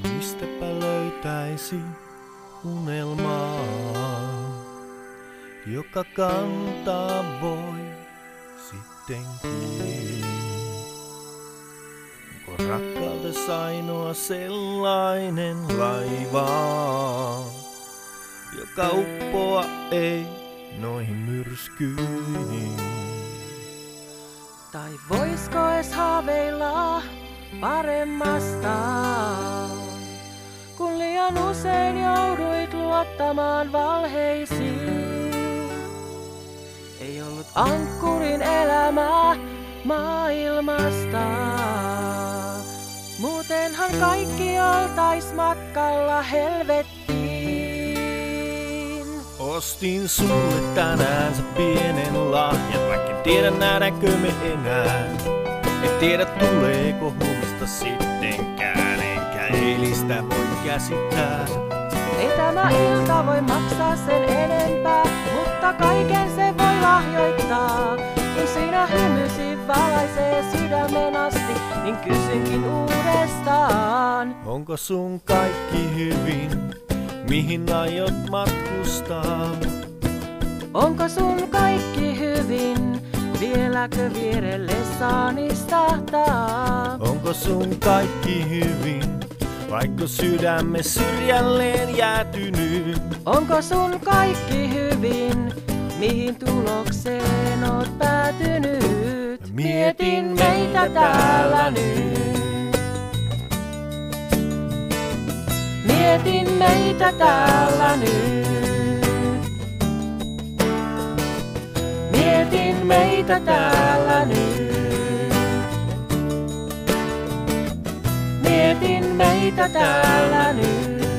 Mistäpä löytäisi unelmaa, joka kantaa voi sittenkin. Onko rakkaudessa ainoa sellainen laiva, joka uppoa ei noihin myrskyihin? Tai voisko edes haaveilla paremmasta, kun liian usein jouduit luottamaan valheisiin? Ei ollut ankkurin elämää maailmasta, muutenhan kaikki oltais matkalla helvettiin. Ostin sulle tänään se pienen lahjan, vaikka en tiedä nähdäänkö me enää. En tiedä tuleeko huomista sittenkään, enkä eilistä voi käsittää. Ei tämä ilta voi maksaa sen enempää, mutta kaiken se voi lahjoittaa. Kun sinä hymysi valaisee sydämen asti, niin kysynkin uudestaan. Onko sun kaikki hyvin, mihin aiot matkustaa? Onko sun kaikki hyvin, vieläkö vierelle saani istahtaa? Onko sun kaikki hyvin, vaikka sydämme syrjälleen jäätynyt? Onko sun kaikki hyvin, mihin tulokseen oot päätynyt? Mietin meitä täällä nyt. Mietin meitä täällä nyt. Mietin meitä täällä nyt. Mietin meitä täällä nyt.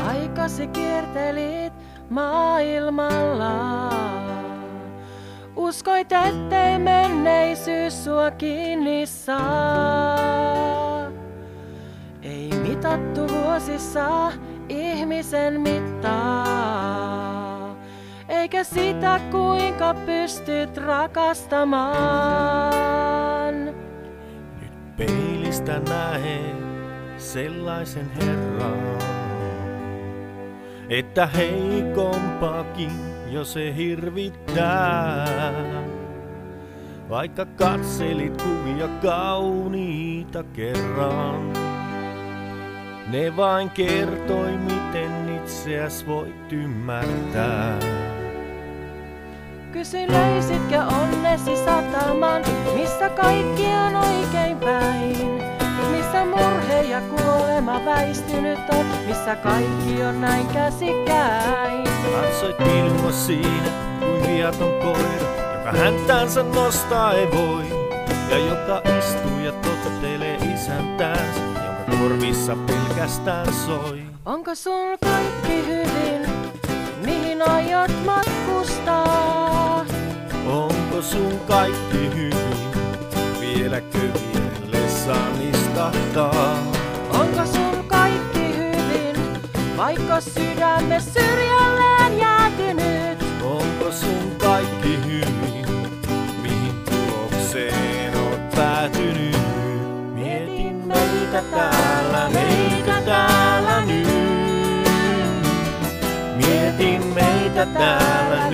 Aikasi kiertelit maailmalla. Uskoit, ettei menneisyys sua kiinni saa. Ei mitattu vuosissa ihmisen mittaa, eikä sitä kuinka pystyt rakastamaan. Nyt peilistä näen sellaisen Herran, että heikompakin jo se hirvittää. Vaikka katselit kuvia kauniita kerran, ne vain kertoi, miten itseäs voit ymmärtää. Kysyin, löysitkö onnesi sataman, missä kaikki on oikein päin? Missä murhe ja kuolema väistynyt on, missä kaikki on näin käsikkäin? Katsoit minua siinä kuin viaton koira, joka häntänsä nostaa ei voi, ja joka istuu ja tottelee isäntäänsä, jonka korvissa pelkästään soi. Onko sun kaikki hyvin, mihin aiot matkustaa? Onko sun kaikki hyvin, vieläkö vierelle saan istahtaa? Onko sun kaikki hyvin, vaikka sydämme syrjälleen jäätynyt? Onko sun kaikki hyvin, mihin tulokseen oot päätynyt? Mietin meitä täällä nyt. Mietin meitä täällä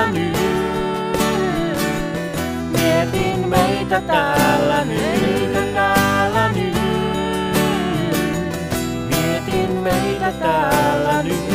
nyt. Mietin meitä täällä nyt. Mietin meitä täällä nyt.